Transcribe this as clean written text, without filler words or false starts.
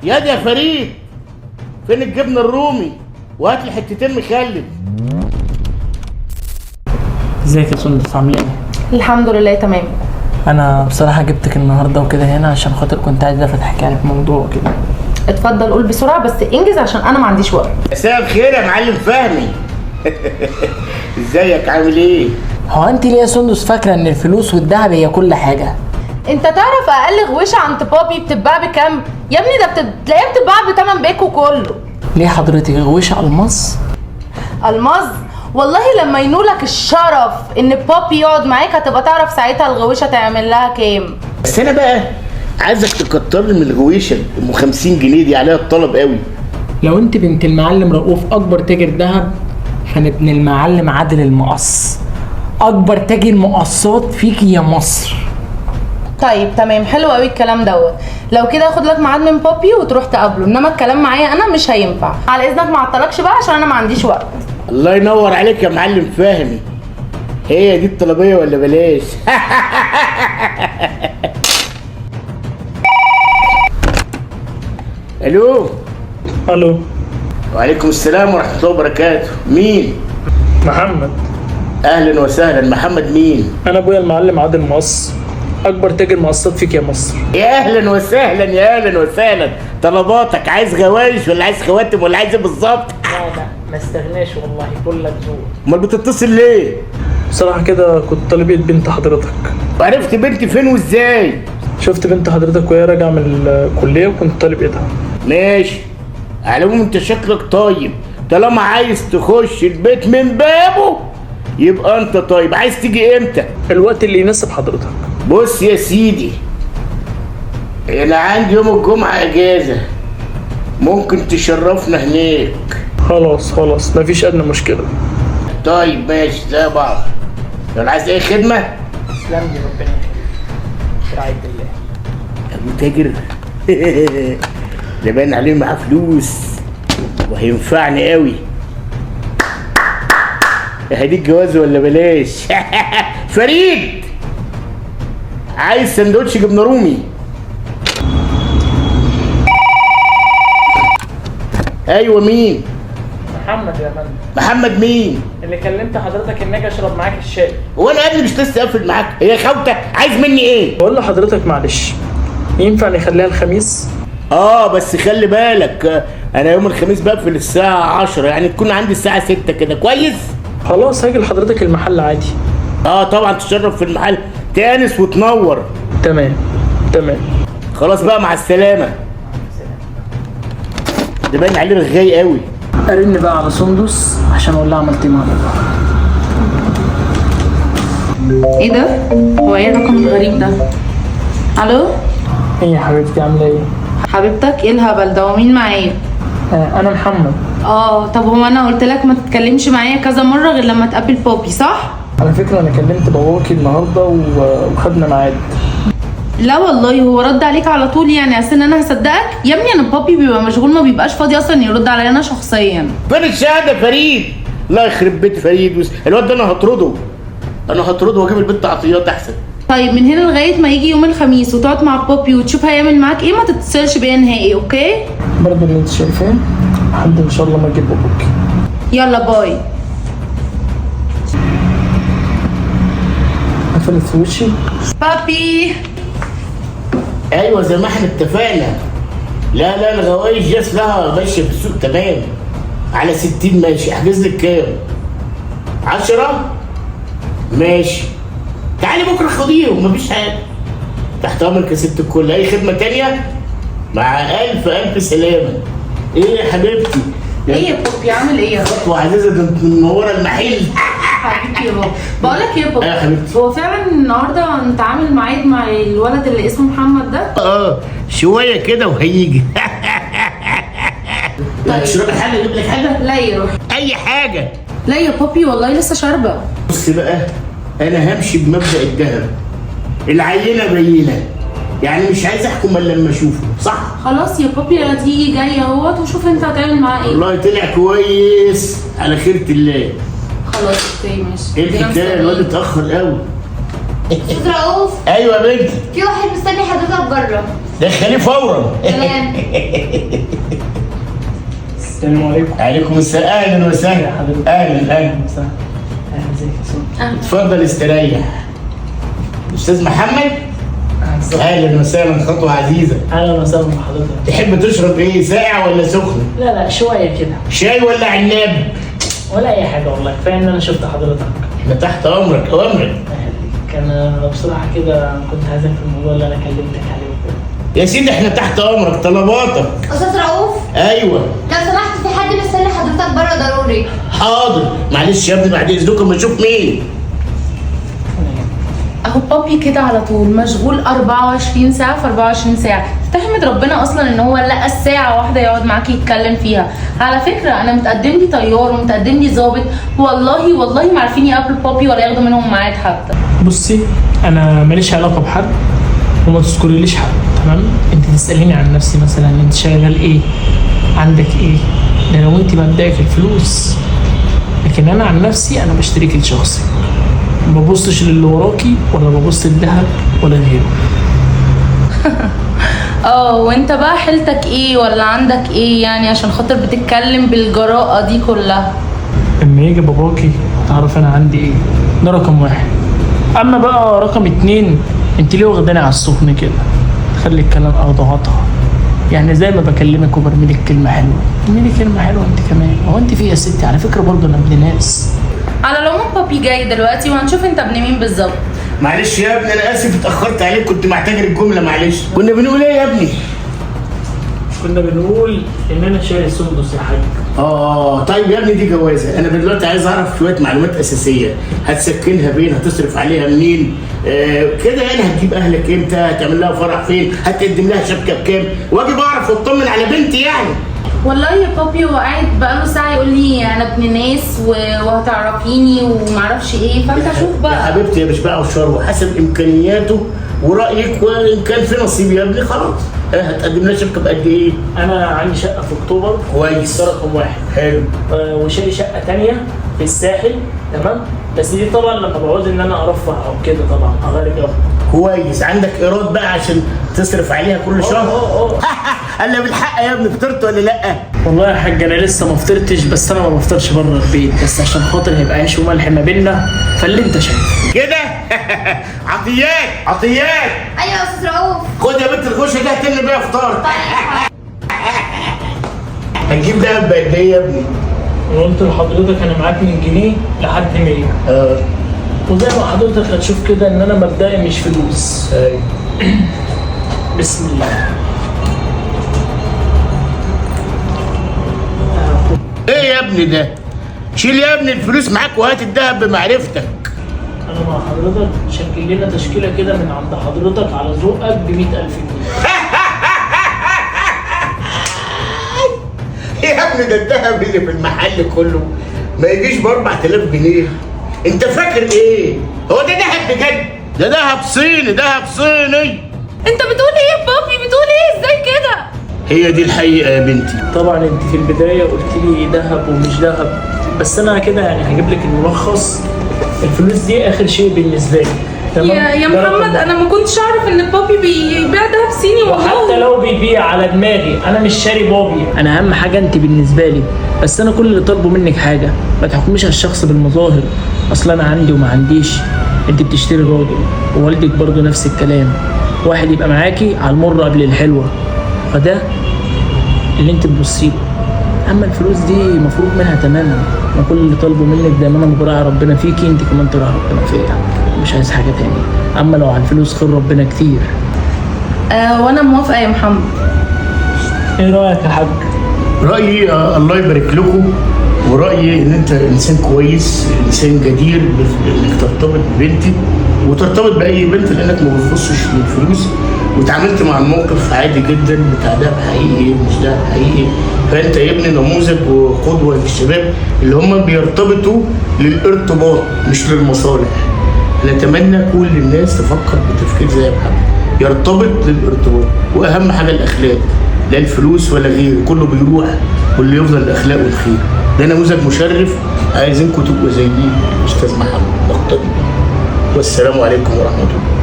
ياد يا فريد، فين الجبنه الرومي؟ وهات لي حتتين مخلل. ازيك يا سندس، عامله ايه؟ الحمد لله تمام. انا بصراحه جبتك النهارده وكده هنا عشان خاطر كنت عايز احكي عليك موضوع كده. اتفضل قول بسرعه بس انجز عشان انا ما عنديش وقت. مساء الخير يا معلم فهمي. ازيك عامل ايه؟ هو انت ليه يا سندس فاكره ان الفلوس والذهب هي كل حاجه؟ انت تعرف اقل غوشه عند بابي بتتباع بكام؟ يا ابني ده تلاقيها بتتباع بتمن بيكو كله. ليه حضرتك غوشه الماس؟ الماس؟ والله لما ينولك الشرف ان بابي يقعد معاك هتبقى تعرف ساعتها الغوشه تعمل لها كام. بس انا بقى عايزك تكتر لي من الغويشه ام 50 جنيه دي، عليها الطلب قوي. لو انت بنت المعلم رؤوف اكبر تاجر ذهب، فانا ابن المعلم عادل المقص اكبر تاجر مقصات فيكي يا مصر. طيب تمام، حلو قوي الكلام دوت. لو كده اخد لك ميعاد من بابي وتروح تقابله، انما الكلام معايا انا مش هينفع. على اذنك ما اعطلكش بقى عشان انا ما عنديش وقت. الله ينور عليك يا معلم فهمي. هي دي الطلبيه ولا بلاش؟ الو. الو. وعليكم السلام ورحمه الله وبركاته. مين؟ محمد. اهلا وسهلا. محمد مين؟ انا ابويا المعلم عادل مقص اكبر تاجر مقصات فيك يا مصر. يا اهلا وسهلا يا اهلا وسهلا. طلباتك عايز غوايش ولا عايز خواتم ولا عايز ايه بالظبط؟ لا ما استغناش والله، كلك ذوق. امال بتتصل ليه؟ بصراحه كده كنت طالبية بنت حضرتك. وعرفت بنتي فين وازاي؟ شفت بنت حضرتك وهي راجعه من الكليه وكنت طالب ايدها. ماشي. على العموم انت شكلك طيب، طالما عايز تخش البيت من بابه يبقى انت طيب. عايز تيجي امتى؟ الوقت اللي يناسب حضرتك. بص يا سيدي، انا عندي يوم الجمعة اجازة، ممكن تشرفنا هناك. خلاص مفيش ادنى مشكله. طيب ماشي زي بعض. لو عايز اي خدمة تسلم لي، ربنا يخليك، برعاية الله. ابو تاجر. ده باين عليه معاه فلوس وهينفعني قوي. هدي الجواز ولا بلاش؟ فريد، عايز سندوتش جبنه رومي. ايوه مين؟ محمد يا فندم. محمد مين؟ اللي كلمت حضرتك انك اشرب معاك الشاي. هو انا قبل مش لسه قافل معاك؟ هي خوته عايز مني ايه؟ بقول لحضرتك معلش، ينفع نخليها الخميس؟ بس خلي بالك، انا يوم الخميس بقفل الساعه 10، يعني تكون عندي الساعه 6 كده كويس؟ خلاص هاجي لحضرتك المحل عادي. طبعا تشرف في المحل، تانس وتنور. تمام. خلاص بقى مع السلامه. ده باين عليه رغاي قوي. ارن بقى على سندس عشان اقول لها عملت ايه مع بابا. ايه ده؟ هو ايه الرقم الغريب ده؟ الو؟ ايه يا حبيبتي، عامله ايه؟ حبيبتك ايه الهبل ده؟ ومين معايا؟ انا محمد. طب هو انا قلت لك ما تتكلمش معايا كذا مره غير لما تقابل بابي، صح؟ على فكره انا كلمت باباكي النهارده وخدنا ميعاد. لا والله، هو رد عليك على طول؟ يعني اصل انا هصدقك يا ابني؟ انا بابي بيبقى مشغول، ما بيبقاش فاضي اصلا يرد عليا انا شخصيا. فين الشهاده فريد؟ الله يخرب بيت فريد. الواد ده انا هطرده واجيب البنت عطيات احسن. طيب من هنا لغايه ما يجي يوم الخميس وتقعد مع بابي وتشوف هيعمل معاك ايه، ما تتصلش بيا نهائي، اوكي؟ برضه اللي انت شايفاه لحد ان شاء الله ما اجيب باباكي. يلا باي. قفلت في وشي. بابي. ايوه زي ما احنا اتفقنا. لا الغوايش جاس لها ماشيه في السوق تمام. على 60 ماشي. احجز لك كام؟ 10؟ ماشي. تعالي بكره خديهم، مفيش حاجه. تحت امرك يا ست الكل. اي خدمه تانيه؟ مع الف سلامه. ايه يا حبيبتي؟ ايه يا بابي عامل ايه يا بابا؟ خطوه عزيزه، ده انت منوره المحل. حبيبتي يا بابا. بقول لك ايه يا بابا؟ يا حبيبتي. هو فعلا النهارده انت عامل ميعاد مع الولد اللي اسمه محمد ده؟ شويه كده وهيجي. تشربي حاجه؟ اجيب لك حاجه؟ لا يروح. اي حاجه. لا يا بابي والله لسه شاربه. بص بقى، انا همشي بمبدأ الذهب، العينه بينه، يعني مش عايز احكم الا لما اشوفه، صح؟ خلاص يا بابي، هتيجي جاي اهوت وشوف انت هتعمل معاه ايه. والله طلع كويس على خيرة الله. خلاس اوكي ماشي. ايه الحكايه؟ الواد اتاخر قوي. استاذ رؤوف، ايوه يا بنتي. في واحد مستني حضرتك بره. دخليه فورا. تمام. السلام عليكم. عليكم السلام، اهلا وسهلا. حضرتك. اهلا. اهلا وسهلا. اهلا، ازيك يا سون؟ اتفضل استريح. استاذ محمد، اهلا وسهلا، خطوه عزيزه. اهلا وسهلا بحضرتك. تحب تشرب ايه، ساقع ولا سخن؟ لا شويه كده، شاي ولا عناب؟ ولا اي حاجه والله، كفايه ان انا شفت حضرتك. احنا تحت امرك اوامرك. كان بصراحه كده كنت عايزك في الموضوع اللي انا كلمتك عليه وكده. يا سيدي احنا تحت امرك، طلباتك. استاذ رؤوف، ايوه. لو سمحت في حد مستني حضرتك بره ضروري. حاضر، معلش يا ابني بعد اذنكم بنشوف مين. اهو بابي كده على طول مشغول 24 ساعه في 24 ساعه. تحمد ربنا اصلا ان هو لقى الساعه واحده يقعد معاكي يتكلم فيها. على فكره انا متقدم لي طيار ومتقدم لي ظابط، والله ما عارفين يقابلوا بابي ولا ياخدوا منهم ميعاد حتى. بصي، انا ماليش علاقه بحد وما تذكريليش حد، تمام؟ انت تساليني عن نفسي مثلا، انت شغال ايه، عندك ايه، ده لو انت مبدئك الفلوس. لكن انا عن نفسي انا بشتريك لشخصي، ما ببصش للي وراكي ولا ببص للذهب ولا غيره. وانت بقى حيلتك ايه ولا عندك ايه يعني عشان خاطر بتتكلم بالجراءه دي كلها؟ لما يجي باباكي تعرف انا عندي ايه، ده رقم واحد. اما بقى رقم اتنين، انت ليه واخداني على السخن كده؟ خلي الكلام اضغطها، يعني زي ما بكلمك وبرميلك كلمه حلوه، ارميلي كلمه حلوه انت كمان. هو انت في إيه يا ستي؟ على فكره برضه انا ابن ناس. على العموم بابي جاي دلوقتي وهنشوف انت ابن مين بالظبط. معلش يا ابني انا اسف اتاخرت عليك، كنت معتذر الجمله معلش. كنا بنقول ايه يا ابني؟ كنا بنقول ان انا شايل سندس يا حاج. طيب يا ابني دي جوازه، انا دلوقتي عايز اعرف شويه معلومات اساسيه. هتسكنها فين؟ هتصرف عليها منين؟ كده يعني هتجيب اهلك امتى؟ هتعمل لها فرح فين؟ هتقدم لها شبكه بكام؟ واجب اعرف واطمن على بنتي يعني. والله يا بابي هو قاعد بقاله ساعه يقول لي انا ابن ناس وهتعرفيني ومعرفش ايه، فانت شوف يا بقى. حبيبتي يا مش بقى وشر، حسب امكانياته ورايك، وان كان في نصيب يا ابني خلاص. هتقدم لها شبكه بقد ايه؟ انا عندي شقه في اكتوبر، كويس. ده رقم واحد. حلو. وشاري شقه تانية في الساحل، تمام؟ بس دي طبعا لما بعوز ان انا ارفه او كده طبعا اغير جو. كويس. عندك ايراد بقى عشان تصرف عليها كل شهر؟ قال بالحق يا ابني، فطرت ولا لا؟ والله يا حاج انا لسه ما فطرتش، بس انا ما بفطرش بره البيت، بس عشان خاطر هيبقى عيش وملح ما بيننا، فاللي انت شايفه كده. عطيات. ايوه يا استاذ رؤوف. خد يا بنت الغشه ده هتملي بيها فطار. هتجيب دهب بقد ايه يا ابني؟ وقلت لحضرتك انا معاك من جنيه لحد 100. وزي ما حضرتك هتشوف كده ان انا مبدئي مش فلوس. بسم الله. ايه يا ابني ده؟ شيل يا ابني الفلوس معاك وهات الدهب بمعرفتك. انا مع حضرتك شكل لنا تشكيله كده من عند حضرتك على ذوقك ب 100,000 جنيه. يا ابني ده الدهب اللي في المحل كله ما يجيش ب 4000 جنيه. انت فاكر ايه؟ هو ده دهب بجد؟ ده دهب صيني، دهب صيني. انت بتقول ايه يا بابي؟ بتقول ايه؟ ازاي كده؟ هي دي الحقيقه يا بنتي. طبعا انت في البدايه قلت لي ذهب ومش ذهب، بس انا كده يعني هجيب لك الملخص. الفلوس دي اخر شيء بالنسبه لي، تمام؟ يا ده رقم محمد انا ما كنتش اعرف ان بابي بيبيع دهب صيني وحتى والله. لو بيبيع على دماغي انا مش شاري بابي، انا اهم حاجه انت بالنسبه لي. بس انا كل اللي طالبه منك حاجه، ما تحكميش على الشخص بالمظاهر، اصل انا عندي وما عنديش. انت بتشتري راجل، ووالدك برضو نفس الكلام. واحد يبقى معاكي على المر قبل الحلوه، فده اللي انت تبصي له. اما الفلوس دي مفروغ منها تماما. انا كل اللي طالبه منك دايما انا براعي ربنا فيكي، انت كمان تراعي ربنا فيا، مش عايز حاجه تاني. اما لو على الفلوس خير ربنا كتير. وانا موافقه يا محمد. ايه رايك يا حاج؟ رايي الله يبارك لكم، ورايي ان انت انسان كويس، انسان جدير انك ترتبط ببنتي وترتبط باي بنت، لانك ما بتبصش للفلوس، وتعاملت مع الموقف عادي جدا بتاع ده حقيقي مش ده حقيقي. فانت يا ابني نموذج وقدوه للشباب اللي هم بيرتبطوا للارتباط مش للمصالح. نتمنى كل الناس تفكر بتفكير زي محمد، يرتبط للارتباط، واهم حاجه الاخلاق، لا الفلوس ولا غيره، كله بيروح واللي يفضل الاخلاق والخير. ده نموذج مشرف، عايزينكم تبقوا زي دي استاذ محمد نقتدي. والسلام عليكم ورحمه الله.